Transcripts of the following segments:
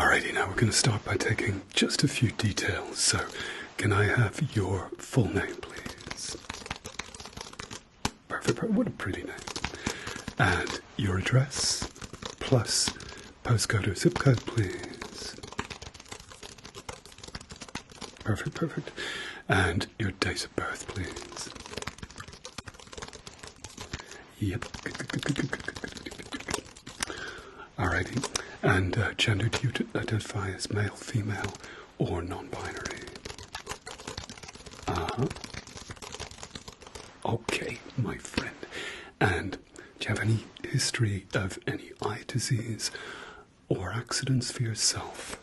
Alrighty, now we're going to start by taking just a few details. So, can I have your full name, please? Perfect. What a pretty name. And your address, plus postcode or zip code, please. Perfect. And your date of birth, please. Yep. Good. Alrighty. And gender, do you identify as male, female, or non-binary? Okay, my friend. And do you have any history of any eye disease or accidents for yourself?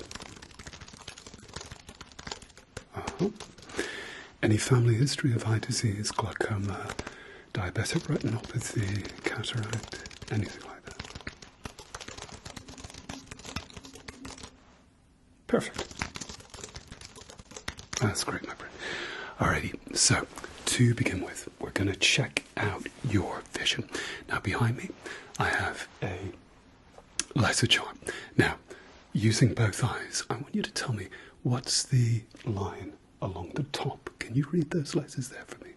Any family history of eye disease, glaucoma, diabetic retinopathy, cataract, anything like that? Perfect. That's great, my friend. Alrighty, so to begin with, we're going to check out your vision. Now, behind me, I have a laser chart. Now, using both eyes, I want you to tell me what's the line along the top. Can you read those letters there for me?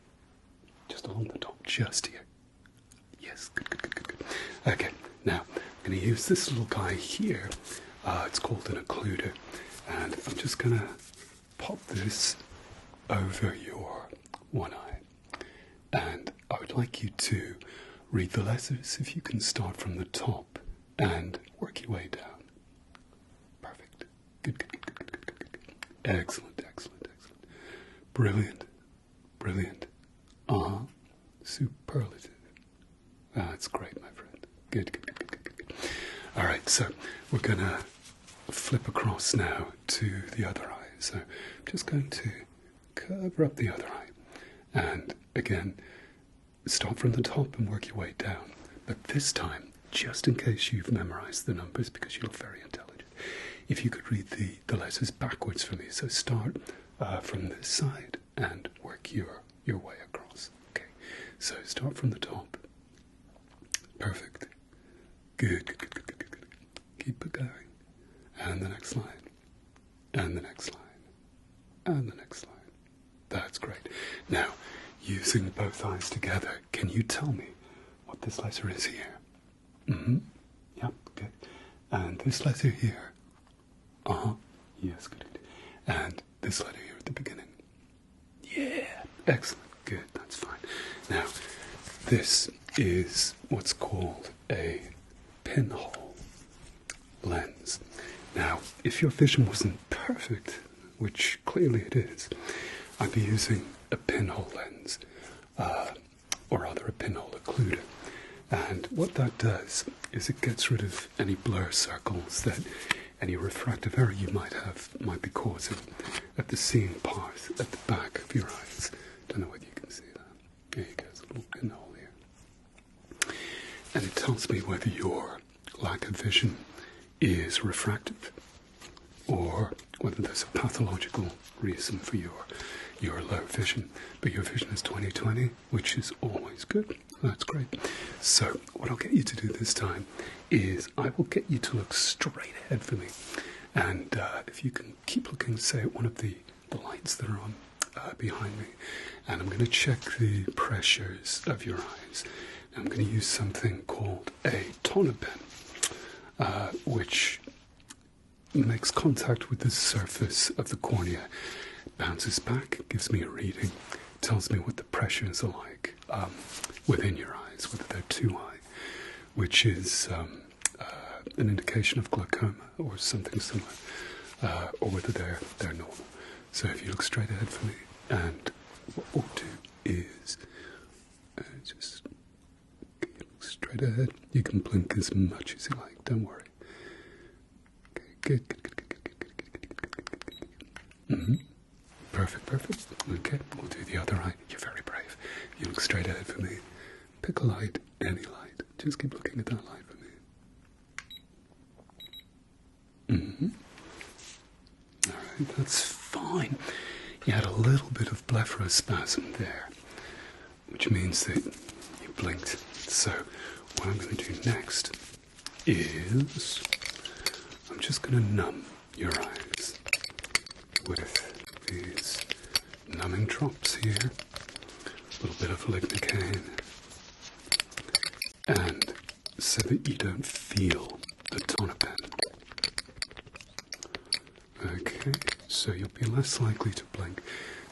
Just along the top, just here. Yes, good. Okay, now, I'm going to use this little guy here. It's called an occluder. And I'm just going to pop this over your one eye. And I would like you to read the letters, if you can start from the top and work your way down. Perfect. Good. Excellent. Brilliant. Superlative. That's great, my friend. Good. All right, so we're going to flip across now to the other eye. So I'm just going to cover up the other eye. And again, start from the top and work your way down. But this time, just in case you've memorized the numbers, because you look very intelligent, if you could read the letters backwards for me. So start from this side and work your way across. Okay, so start from the top. Perfect. Good. Keep it going. And the next line. And the next line. And the next line. That's great. Now, using both eyes together, can you tell me what this letter is here? Yep, good. And this letter here. Yes, good. And this letter here at the beginning. Yeah, excellent. Good, that's fine. Now, this is what's called a pinhole lens. Now, if your vision wasn't perfect, which clearly it is, I'd be using a pinhole lens, or rather a pinhole occluder. And what that does is it gets rid of any blur circles that any refractive error you might be causing at the seeing part at the back of your eyes. Don't know whether you can see that. There you go, there's a little pinhole here. And it tells me whether your lack of vision is refractive or whether there's a pathological reason for your low vision. But your vision is 20/20, which is always good. That's great. So what I'll get you to do this time is I will get you to look straight ahead for me. And if you can keep looking, say, at one of the lights that are on behind me. And I'm going to check the pressures of your eyes. I'm going to use something called a toner pen, which makes contact with the surface of the cornea, bounces back, gives me a reading, tells me what the pressures are like within your eyes, whether they're too high, which is an indication of glaucoma or something similar, or whether they're normal. So if you look straight ahead for me, and what we'll do is just look straight ahead. You can blink as much as you like, don't worry. Okay, good. Perfect. Okay, we'll do the other eye. You're very brave. You look straight ahead for me. Pick a light, any light. Just keep looking at that light for me. Alright, that's fine. You had a little bit of blepharospasm there, which means that you blinked. So what I'm going to do next is I'm just going to numb your eyes with these numbing drops here, a little bit of lignocaine, and so that you don't feel the tonopen. Okay, so you'll be less likely to blink.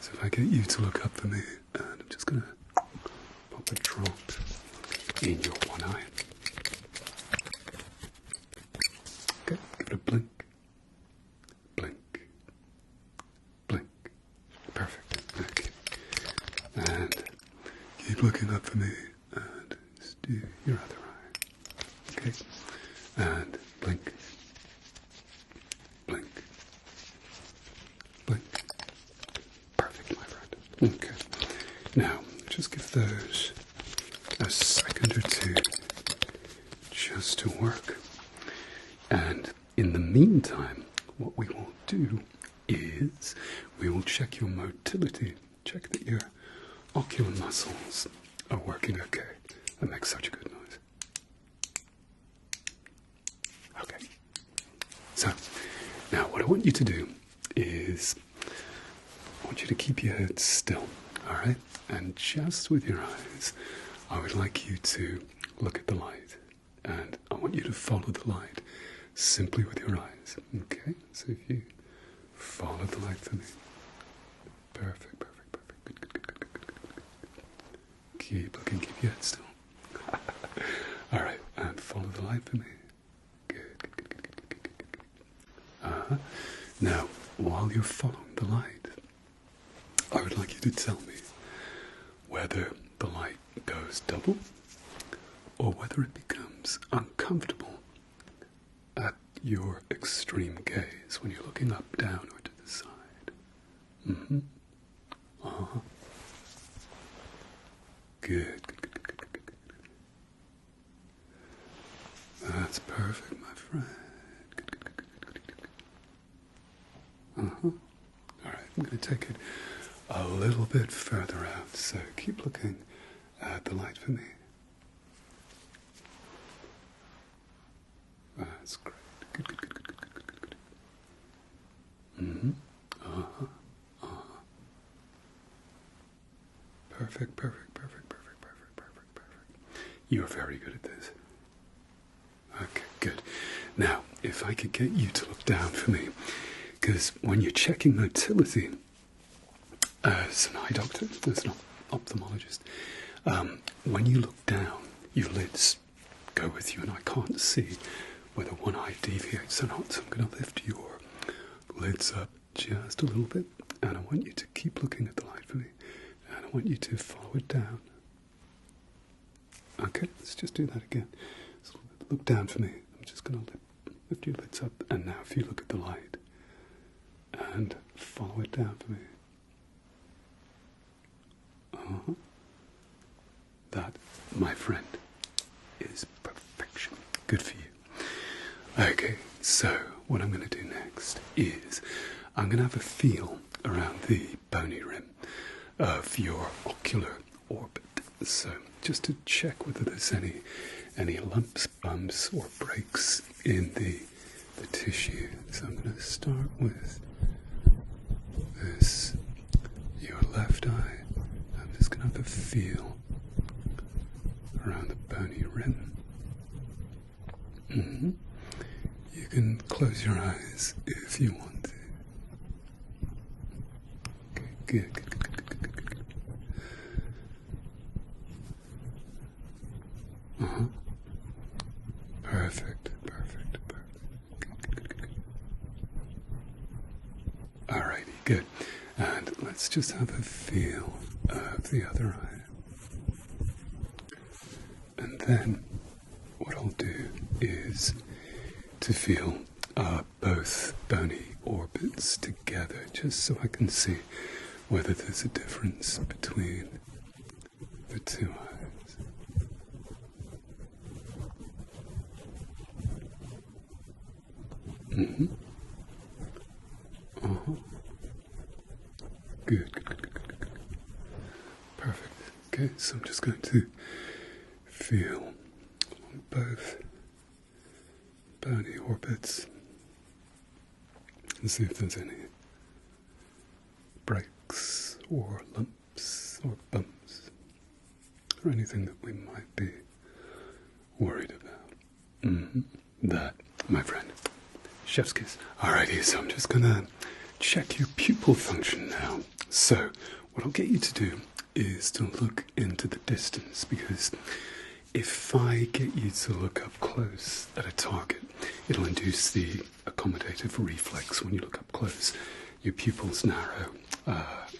So if I get you to look up for me, and I'm just going to pop a drop in your one eye. Okay, give it a blink. Blink. Blink. Perfect. Okay. And keep looking up for me, and just do your other eye. Okay, and blink. Blink. Blink. Perfect, my friend. Okay. Now, just give those a second or two just to work. And in the meantime, what we will do is we will check your motility. Check that your ocular muscles are working okay. That makes such a good noise. Okay. So, now what I want you to do is I want you to keep your head still, alright? And just with your eyes, I would like you to look at the light. And I want you to follow the light simply with your eyes. Okay? So if you follow the light for me. Perfect, perfect, perfect. Good, good, good, good, good, good, good. Keep looking, keep your head still. Alright, and follow the light for me. Good, good, good, good, good, good, good, good. Now, while you're following the light, I would like you to tell me whether the light goes double or whether it becomes uncomfortable at your extreme gaze when you're looking up, down, or to the side. Mm-hmm. Uh-huh. Good, good, good, good, good, good, good. That's perfect, my friend. Good, good, good, good, good, good, good. Uh-huh. All right, I'm going to take it a little bit further out, so keep looking at the light for me. That's great. Good, good, good, good, good, good, good, good. Mm-hmm. Uh-huh. Uh-huh. Perfect, perfect, perfect, perfect, perfect, perfect, perfect. You're very good at this. Okay, good. Now, if I could get you to look down for me, because when you're checking motility, as an eye doctor, as an ophthalmologist, when you look down, your lids go with you, and I can't see whether one eye deviates or not, so I'm going to lift your lids up just a little bit, and I want you to keep looking at the light for me, and I want you to follow it down. Okay, let's just do that again. So look down for me. I'm just going to lift your lids up, and now if you look at the light, and follow it down for me. Uh-huh. That, my friend, is perfection. Good for you. Okay, so what I'm going to do next is I'm going to have a feel around the bony rim of your ocular orbit. So just to check whether there's any lumps, bumps, or breaks in the tissue. So I'm going to start with this, your left eye. I'm just going to have a feel around the bony rim. Mm-hmm. You can close your eyes if you want to. Okay, good, good, good, good, good, good, good, good. Uh-huh. Perfect, perfect, perfect. Good, good, good, good, good. Alrighty, good. And let's just have a feel of the other eye. And then what I'll do is to feel both bony orbits together, just so I can see whether there's a difference between the two eyes. Mm-hmm. Uh-huh. Good, good, good, good, good, good. Perfect. Okay, so I'm just going to feel on both bony orbits. and see if there's any breaks or lumps or bumps or anything that we might be worried about. That, my friend, chef's kiss. Alrighty, so I'm just gonna check your pupil function now. So, what I'll get you to do is to look into the distance, because if I get you to look up close at a target, it'll induce the accommodative reflex. When you look up close, your pupils narrow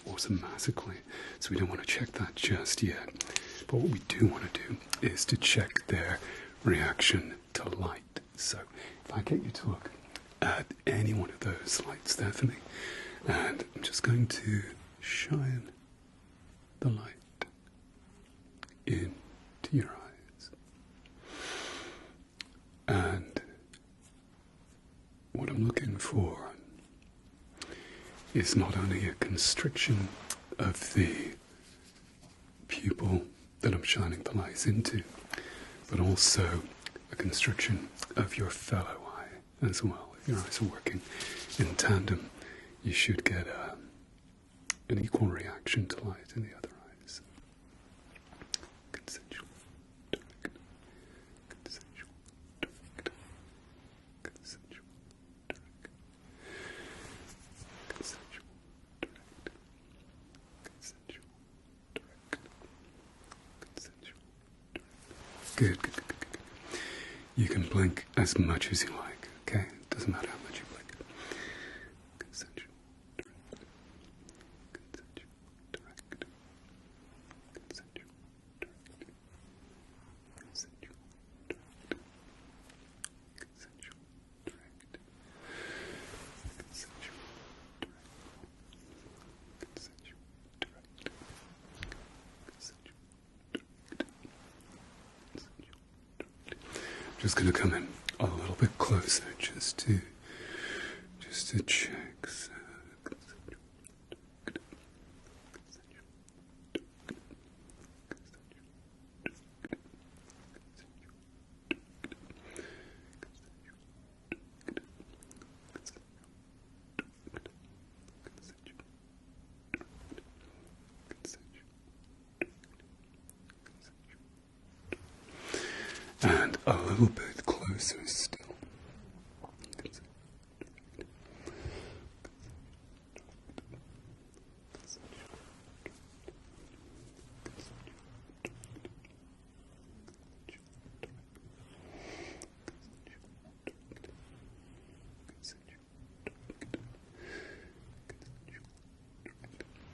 automatically, so we don't want to check that just yet. But what we do want to do is to check their reaction to light. So if I get you to look at any one of those lights there for me, and I'm just going to shine the light into your eyes. And what I'm looking for is not only a constriction of the pupil that I'm shining the lights into, but also a constriction of your fellow eye as well. If your eyes are working in tandem, you should get an equal reaction to light in the other eyes. Consensual, direct, consensual, direct, consensual, direct, consensual, direct, consensual, direct, consensual, direct. Good, good, good, good, good. You can blink as much as you like, okay? Doesn't matter how much you blink. Consensual, direct, consensual, direct, consensual, direct, consensual, direct, consensual, direct, consensual, direct, consensual, direct, consensual, direct, consensual, direct. I'm just going to come in a little bit closer, just to check. So, and a little bit closer still.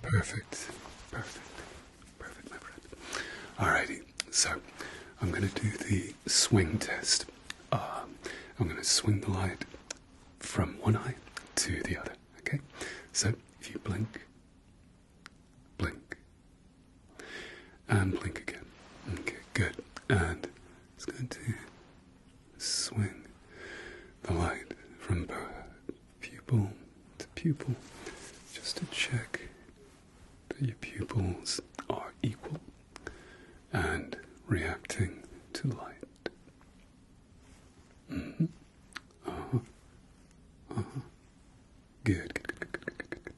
Perfect, perfect, perfect, my friend. Alrighty, so I'm going to do the swing test. I'm going to swing the light from one eye to the other, okay? So if you blink, blink, and blink again. Okay, good. And it's going to swing the light from pupil to pupil, just to check that your pupils are equal and reacting to light. Good, good, good, good, good, good, good.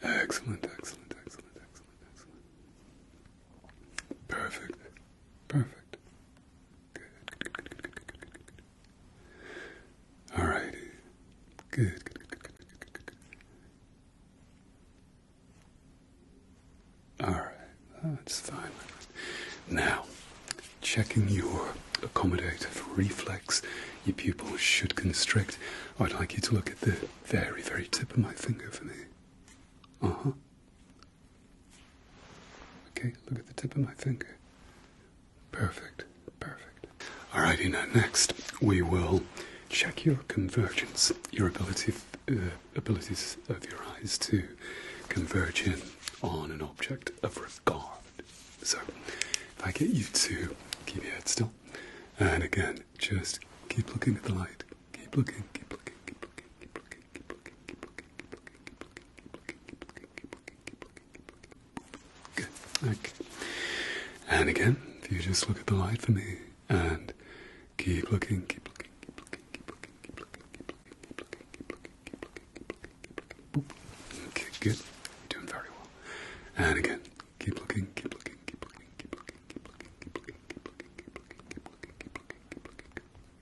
Excellent, excellent, excellent, excellent, excellent. Perfect, perfect. Good, good, good, good, good, good, good, good, good. Alrighty. Good, good, good, good, good, good, good, good. Alright, that's fine. Now, checking your accommodative reflex, your pupils should constrict. I'd like you to look at the very, very tip of my finger for me. Okay, look at the tip of my finger. Perfect, perfect. Alrighty, now next we will check your convergence, your abilities of your eyes to converge in on an object of regard. So, if I get you to keep your head still, and again, just keep looking at the light. Keep looking, keep looking, keep looking, keep looking, keep looking, keep looking, keep looking, keep looking, keep looking, keep looking, keep looking, keep looking, keep looking. Good. Okay. And again, if you just look at the light for me and keep looking, keep looking, keep looking, keep looking, keep looking, keep looking, keep looking. Good. You're doing very well. And again, keep looking, keep looking, keep looking, keep looking, keep looking, keep looking, keep looking, keep looking, keep looking, keep looking,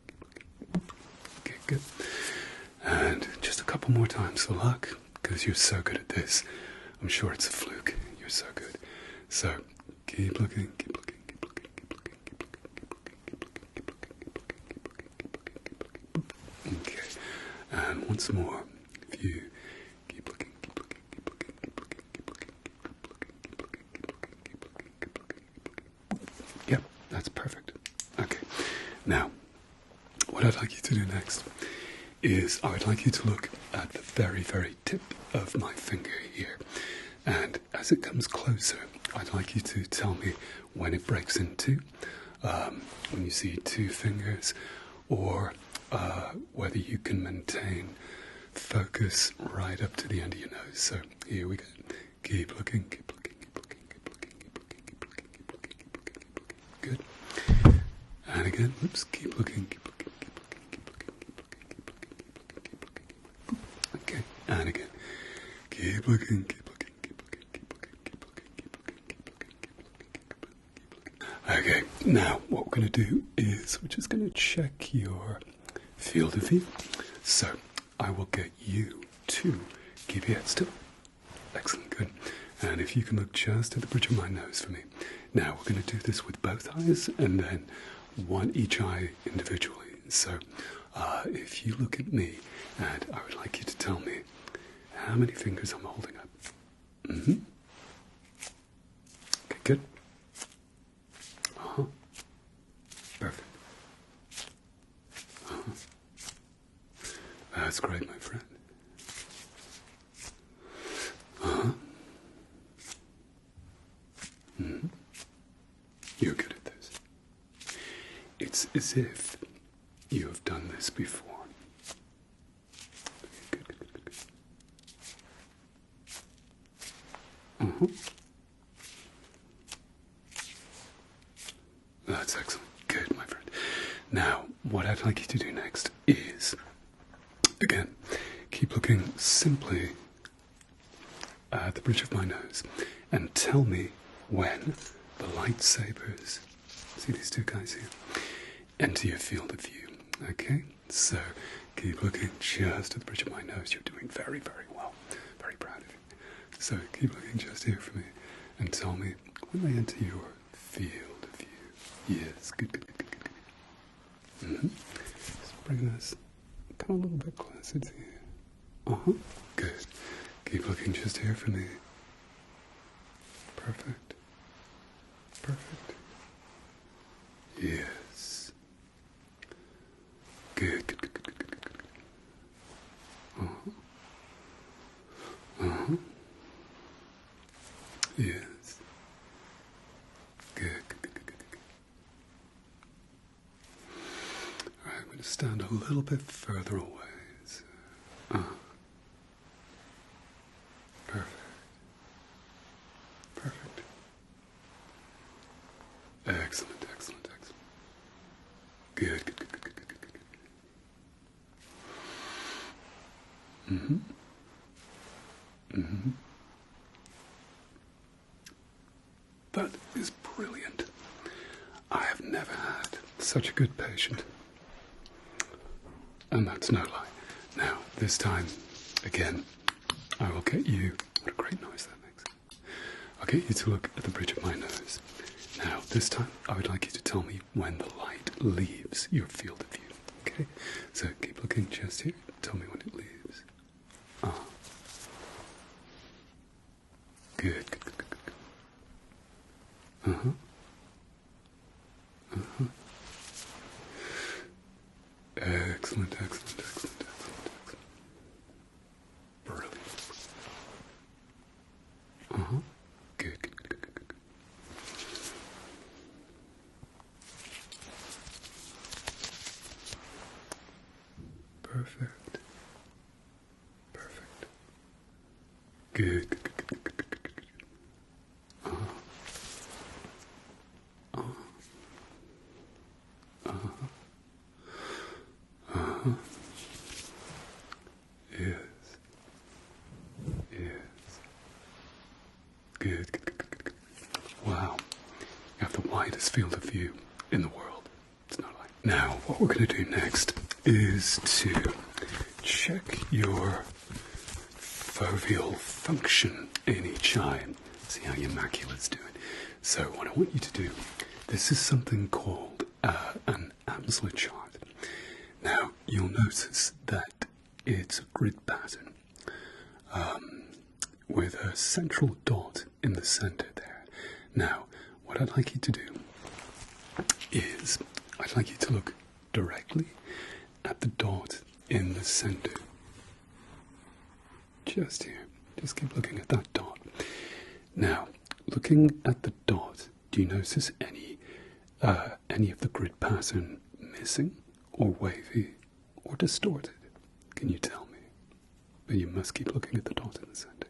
keep looking, keep looking. Okay, good. And just a couple more times for luck, because you're so good at this. I'm sure it's a fluke. You're so good. So keep looking, keep looking, keep looking, keep looking, keep looking, keep looking, keep looking, keep looking, keep looking, keep looking, keep looking, keep looking. Okay. And once more, if you keep looking, keep looking, keep looking, keep looking, keep looking, keep looking, keep looking, keep looking, keep looking, keep looking, keep looking. Yep, that's perfect. Okay. Now, what I'd like you to do next is I would like you to look at the very, very tip of my finger here. And as it comes closer, I'd like you to tell me when it breaks in two, when you see two fingers, or whether you can maintain focus right up to the end of your nose. So here we go. Keep looking, keep looking, keep looking, keep looking, keep looking, keep looking, keep looking, keep looking, keep looking. Good. And again, oops, keep looking, keep looking, keep looking, keep looking, keep looking, keep looking, keep looking, keep looking, keep looking. Okay. And again, keep looking, keep looking, keep looking, keep looking, keep looking, keep looking, keep looking, keep looking, keep looking. Okay. Now, what we're going to do is we're just going to check your field of view. So I will get you to keep your head still. Excellent, good. And if you can look just at the bridge of my nose for me. Now we're going to do this with both eyes and then one each eye individually. So if you look at me, and I would like you to tell me how many fingers I'm holding up. Mm-hmm. Okay, good. Uh-huh. Perfect. Uh-huh. That's great, my friend. Uh-huh. Mm-hmm. You're good at this. It's as if you have done this before. Good, good, good, good, good. Uh-huh. That's excellent. Good, my friend. Now, what I'd like you to do next is, again, keep looking simply at the bridge of my nose and tell me when the lightsabers, see these two guys here, enter your field of view. Okay? So keep looking just at the bridge of my nose. You're doing very, very well. Very proud of you. So keep looking just here for me and tell me when they enter your field of view. Yes, good, good, good, good, good. Mm-hmm. Just bring this kind of a little bit closer to you. Uh-huh. Good. Keep looking just here for me. Perfect. Perfect. Yes. Good, good, good, good, good, good, good, good. Uh-huh. Uh-huh. Yes. Good, good, good, good, good, good. All right, I'm going to stand a little bit further away. So, perfect. Perfect. Excellent, excellent, excellent. Good, good, good, good, good, good, good, good. Mm-hmm. Mm-hmm. That is brilliant. I have never had such a good patient. And that's no lie. Now, this time, again, I will get you... What a great noise that makes. I'll get you to look at the bridge of my nose. Now, this time, I would like you to tell me when the light leaves your field of view. Okay? So, keep looking just here. Tell me when it leaves. Good, good, good, good, good. Uh-huh. Uh-huh. Excellent, excellent, excellent, excellent, excellent. Brilliant. Uh-huh. Good, good, good, good, good, good. Perfect. Perfect. Good, good, good, good, good, good, good, good, good. Uh-huh. Uh-huh. Uh-huh. Uh-huh. Yes. Yes. widest field of view in the world. It's not like. Now, what we're going to do next is to check your foveal function in each eye. See how your macula's doing. So what I want you to do, this is something called an Amsler chart. Now, you'll notice that it's a grid pattern with a central dot in the center there. Now, what I'd like you to do is, I'd like you to look directly at the dot in the center. Just here. Just keep looking at that dot. Now, looking at the dot, do you notice any of the grid pattern missing, or wavy, or distorted? Can you tell me? But you must keep looking at the dot in the center.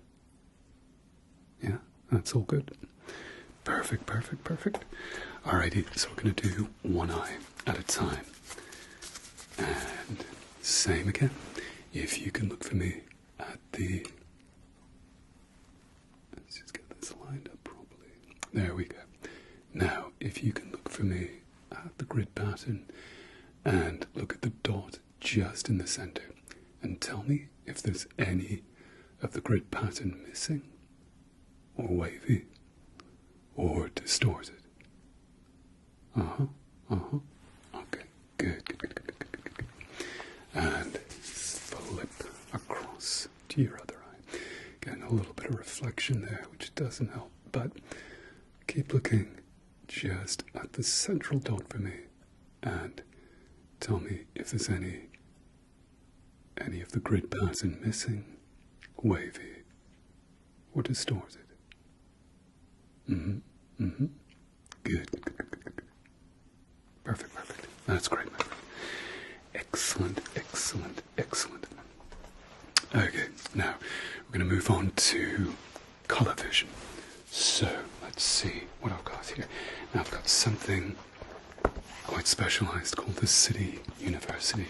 Yeah, that's all good. Perfect, perfect, perfect. Alrighty, so we're going to do one eye at a time. And same again. If you can look for me at the... Let's just get this lined up properly. There we go. Now, if you can look for me at the grid pattern and look at the dot just in the center and tell me if there's any of the grid pattern missing, or wavy, or distorted. Okay, good. And flip across to your other eye. Getting a little bit of reflection there, which doesn't help, but keep looking just at the central dot for me and tell me if there's any of the grid pattern missing, wavy, or distorted. Good. Perfect. That's great, my friend. Excellent. Okay, now we're going to move on to colour vision. So, let's see what I've got here. Now I've got something quite specialised called the City University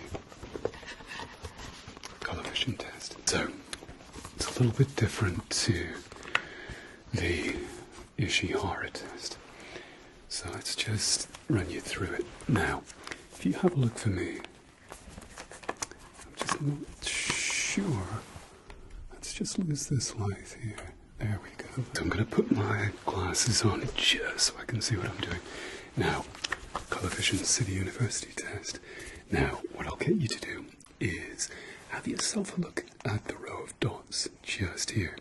colour vision test. So, it's a little bit different to the Ishihara test. So let's just run you through it. Now, if you have a look for me, I'm just not sure. Let's just lose this light here. There we go. So I'm going to put my glasses on just so I can see what I'm doing. Now, Colour Vision City University test. Now, what I'll get you to do is have yourself a look at the row of dots just here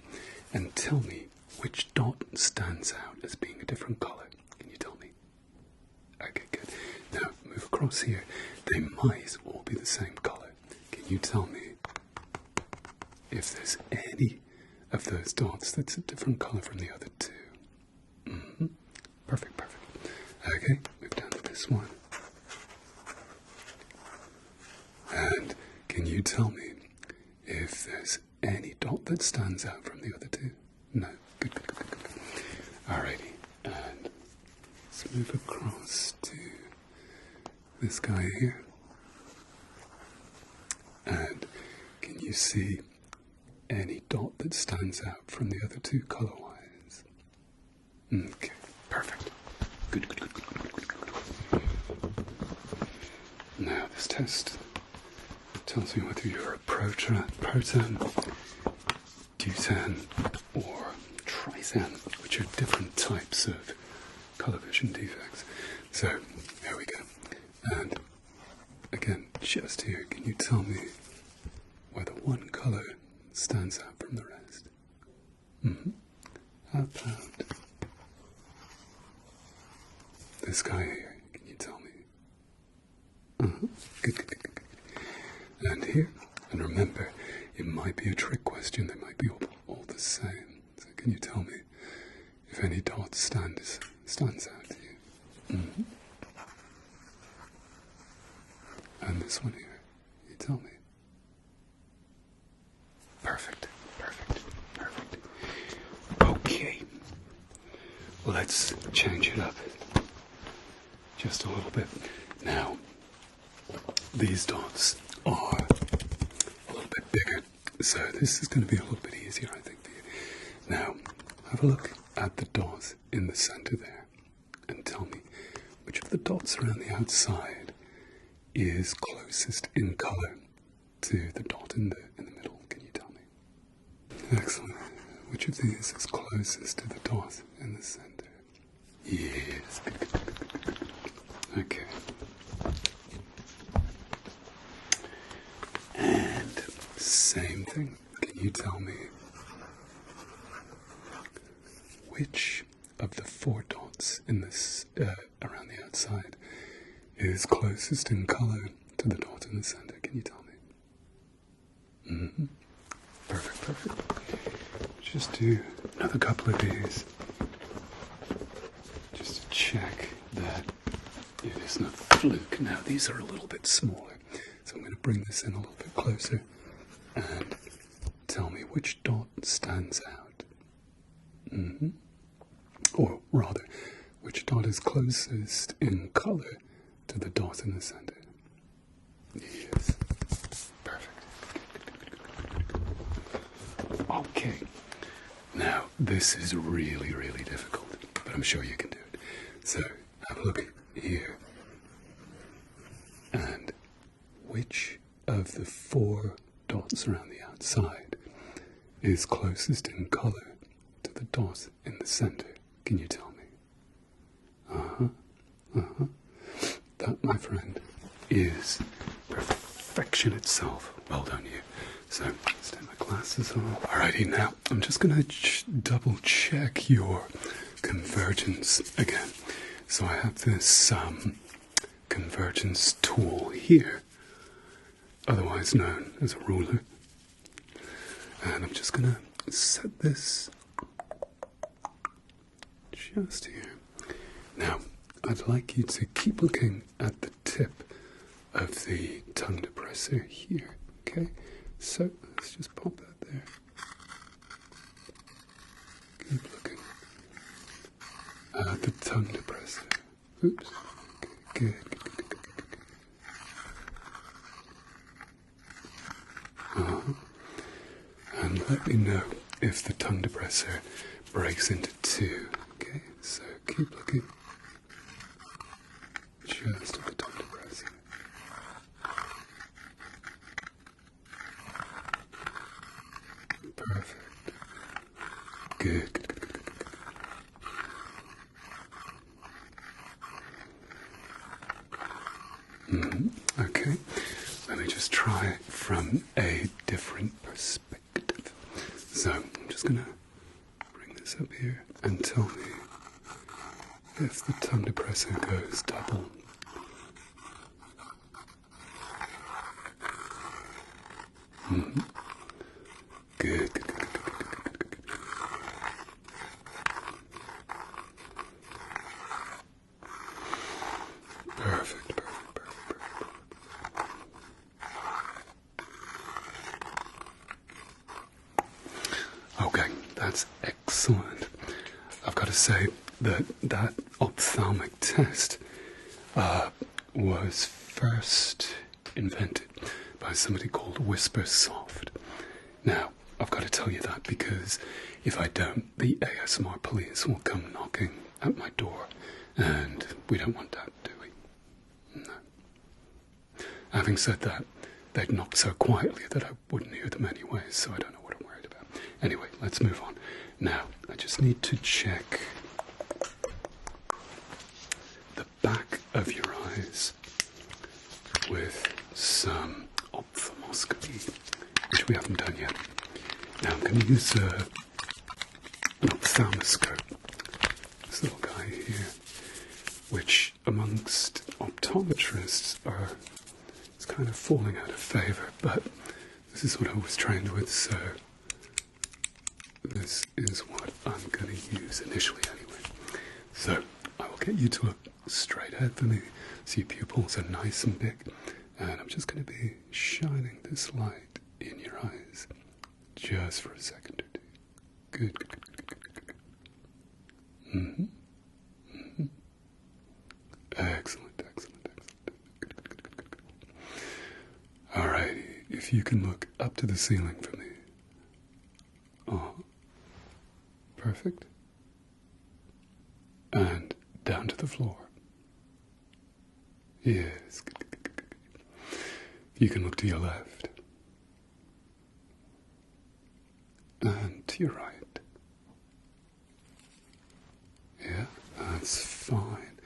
and tell me which dot stands out as being a different colour. Can you tell me? Okay, good. Now, move across here. They might all be the same colour. Can you tell me if there's any of those dots that's a different colour from the other two? Perfect. Okay, move down to this one. And can you tell me if there's any dot that stands out from the other two? No. Good. Alrighty, and let's move across to this guy here. And can you see any dot that stands out from the other two colour-wise? Okay, perfect. Good. Now, this test tells me whether you're a proton, deutan, or trithan, which are different types of colour vision defects. So, there we go. And again, just here, can you tell me whether one colour stands out from the rest? How about this guy here? Can you tell me? Good. And here, and remember, it might be a trick question. They might be all the same. So can you tell me if any dot stands out to you? And this one here, you tell me. Perfect. Okay. Let's change it up just a little bit. Now, these dots are a little bit bigger, so this is going to be a little bit easier, I think, for you. Now, have a look at the dot in the center there, and tell me which of the dots around the outside is closest in colour to the dot in the middle? Can you tell me? Excellent. Which of these is closest to the dot in the centre? Yes. Okay. And same thing. Can you tell me which of the 4 dots in this around the outside is closest in colour to the dot in the centre? Can you tell me? Mm-hmm. Perfect. Just do another couple of these, just to check that it isn't a fluke. Now these are a little bit smaller, so I'm going to bring this in a little bit closer and tell me which dot stands out. Mm-hmm. Or rather, which dot is closest in colour to the dot in the centre? Yes. Perfect. Okay. Now, this is really, really difficult, but I'm sure you can do it. So, have a look here. And which of the 4 dots around the outside is closest in colour to the dot in the centre? Can you tell me? That, my friend, is perfection itself. Well done, you. So, let's take my glasses on. Alrighty, now, I'm just going to double check your convergence again. So I have this convergence tool here, otherwise known as a ruler. And I'm just going to set this just here. Now, I'd like you to keep looking at the tip of the tongue depressor here, okay? So, let's just pop that there. Keep looking at the tongue depressor. Oops. Okay, good. And let me know if the tongue depressor breaks into 2. Okay, so keep looking just at the tongue depressor. Perfect. Good. Okay, let me just try it from a different perspective. So, I'm just going to bring this up here and tell me if the tongue depressor goes double. Good. Perfect. Okay, that's excellent. I've got to say that ophthalmic test was first invented by somebody called Whisper Soft. Now, I've got to tell you that because if I don't, the ASMR police will come knocking at my door, and we don't want that, do we? No. Having said that, they'd knock so quietly that I wouldn't hear them anyway, so I don't know what I'm worried about. Anyway, let's move on. Now, I just need to check the back of your eyes with some ophthalmoscopy, which we haven't done yet. Now I'm going to use an ophthalmoscope, this little guy here, which amongst optometrists it's kind of falling out of favour, but this is what I was trained with, so this is what I'm going to use initially anyway. So I will get you to look straight ahead for me, so your pupils are nice and big, and I'm just going to be shining this light in your eyes just for a second or two. Good. Excellent. Alrighty, if you can look up to the ceiling for me. Perfect. And down to the floor. Yes. Good, good, good, good, good. You can look to your left. And to your right. Yeah, that's fine.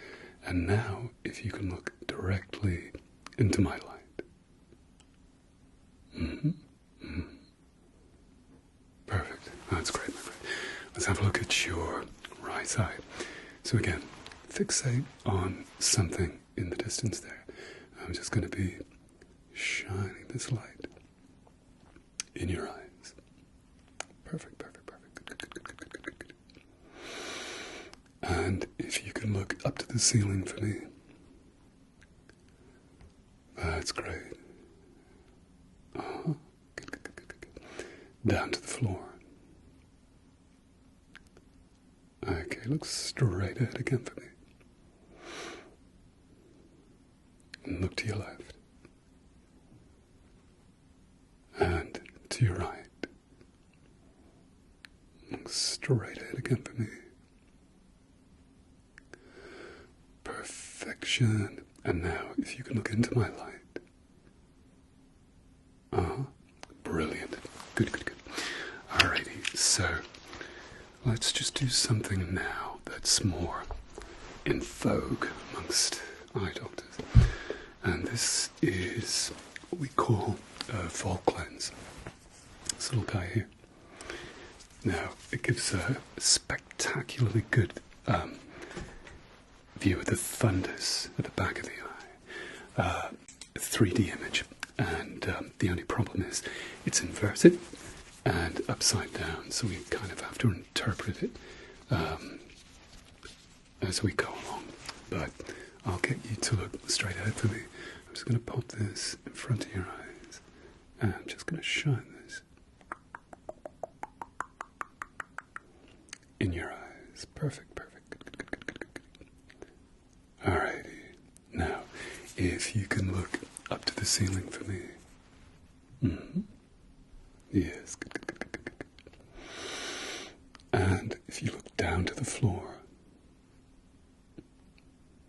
And now, if you can look directly into my light. Perfect. That's great, my friend. Let's have a look at your right eye. So again, fixate on something in the distance there. I'm just going to be shining this light in your eyes. Perfect, perfect, perfect. Good, good, good, good, good, good, good, good. And if you can look up to the ceiling for me. That's great. Good, good, good, good, good, good. Down to the floor. Okay, look straight ahead again for me. And look to your left. And to your right. Look straight ahead again for me. Perfection. And now, if you can look into my light. Brilliant. Good, good, good. Alrighty, so let's just do something now that's more in vogue amongst eye doctors. And this is what we call a Volt cleanse. This little guy here. Now, it gives a spectacularly good view of the fundus at the back of the eye. 3D image. And the only problem is it's inverted and upside down, so we kind of have to interpret it as we go along. But I'll get you to look straight ahead for me. I'm just going to pop this in front of your eyes, and I'm just going to shine this in your eyes. Perfect, perfect. Good, good, good, good, good, good. Alrighty. Now, if you can look up to the ceiling for me. Yes, good, good, good, good, good, good. And if you look down to the floor.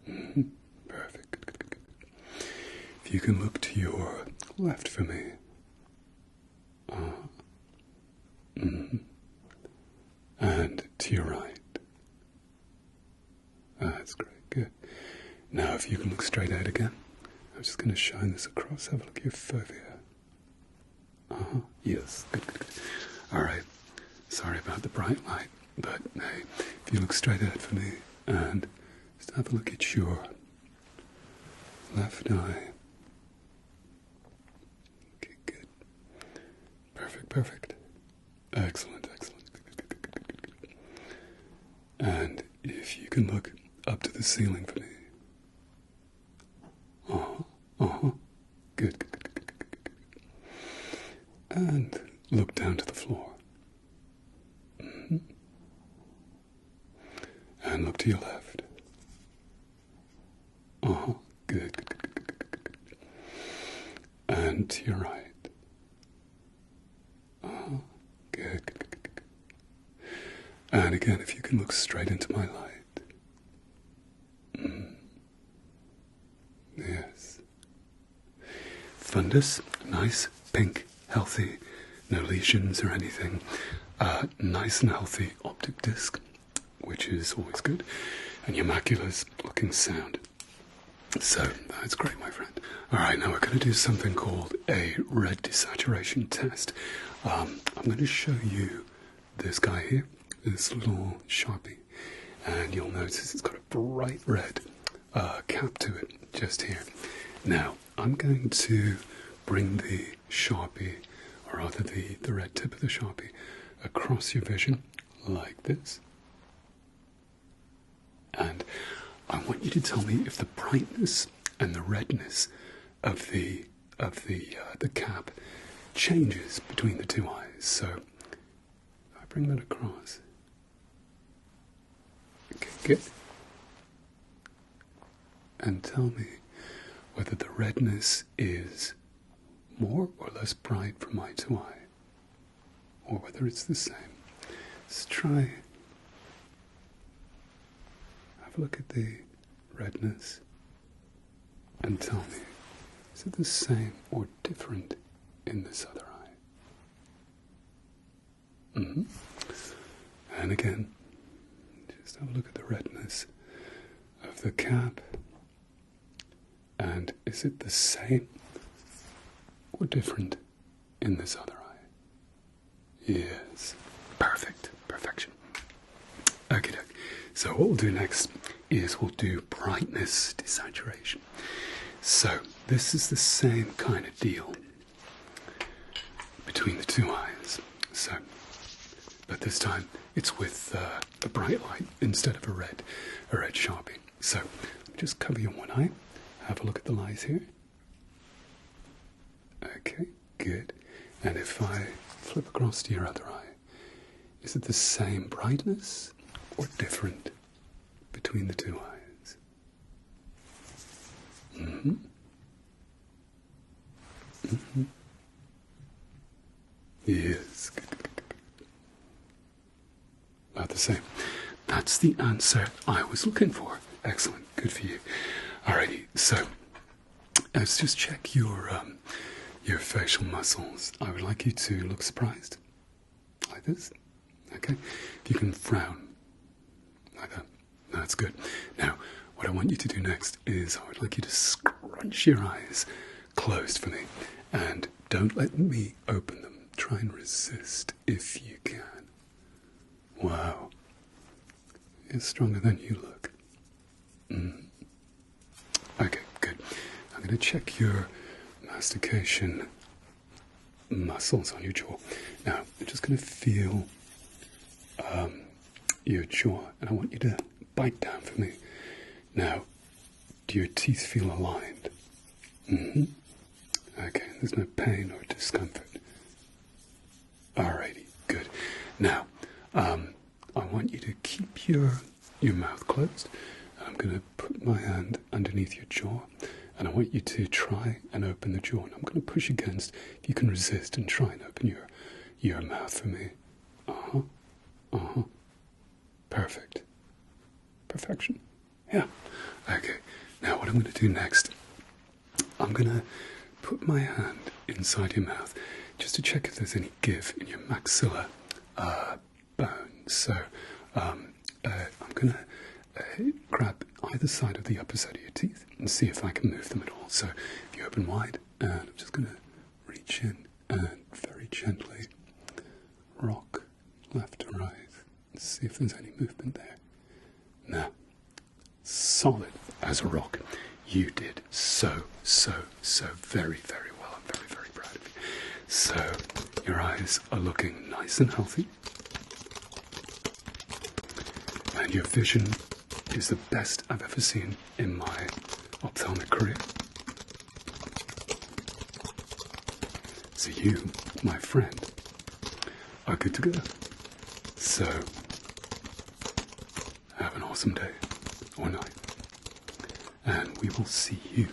Perfect, good, good, good, good. If you can look to your left for me. And to your right. That's great, good. Now if you can look straight ahead again. I'm just going to shine this across. Have a look at your fovea. Yes. Good, good, good. All right. Sorry about the bright light, but hey, if you look straight ahead for me and just have a look at your left eye. Okay, good. Perfect, perfect. Excellent, excellent. Good, good, good, good, good, good. And if you can look up to the ceiling for me. Good, good, good, good, good, good, good. And look down to the floor. And look to your left. Good, good, good, good, good, good, good. And to your right. Good, good, good, good, good. And again, if you can look straight into my light. Yes. Fundus, nice, pink, healthy, no lesions or anything. Nice and healthy optic disc, which is always good. And your macula's looking sound. So, that's great, my friend. Alright, now we're going to do something called a red desaturation test. I'm going to show you this guy here, this little Sharpie. And you'll notice it's got a bright red cap to it, just here. Now, I'm going to bring the Sharpie, or rather the red tip of the Sharpie, across your vision, like this. And I want you to tell me if the brightness and the redness of the cap changes between the two eyes. So, if I bring that across. Okay, good. And tell me whether the redness is more or less bright from eye to eye, or whether it's the same. Let's try. Have a look at the redness. and tell me, is it the same or different in this other eye? Mm-hmm. And again, just have a look at the redness of the cap. And is it the same or different in this other eye? Yes. Perfect. Perfection. Okay, so what we'll do next is we'll do brightness desaturation. So this is the same kind of deal between the two eyes. So, but this time it's with a bright light instead of a red Sharpie. So just cover your one eye. Have a look at the lights here. Okay, good. And if I flip across to your other eye, is it the same brightness or different between the two eyes? Mm-hmm. Mm-hmm. Yes. Good, good, good, good. About the same. That's the answer I was looking for. Excellent. Good for you. Alrighty. So let's just check your facial muscles. I would like you to look surprised, like this. Okay. If you can frown like that, that's good. Now, what I want you to do next is I would like you to scrunch your eyes closed for me, and don't let me open them. Try and resist if you can. Wow. You're stronger than you look. Okay, good. I'm going to check your mastication muscles on your jaw. Now, I'm just going to feel your jaw, and I want you to bite down for me. Now, do your teeth feel aligned? Mm-hmm. Okay, there's no pain or discomfort. Alrighty, good. Now, I want you to keep your mouth closed. I'm going to put my hand underneath your jaw, and I want you to try and open the jaw. And I'm going to push against, if you can resist, and try and open your mouth for me. Uh-huh. Uh-huh. Perfect. Perfection. Yeah. Okay. Now what I'm going to do next, I'm going to put my hand inside your mouth just to check if there's any give in your maxilla bone. So I'm going to grab either side of the upper side of your teeth and see if I can move them at all. So if you open wide, and I'm just going to reach in and very gently rock left to right and see if there's any movement there. Now, solid as a rock. You did so very, very well. I'm very, very proud of you. So, your eyes are looking nice and healthy. And your vision is the best I've ever seen in my ophthalmic career. So you, my friend, are good to go. So, have an awesome day or night. And we will see you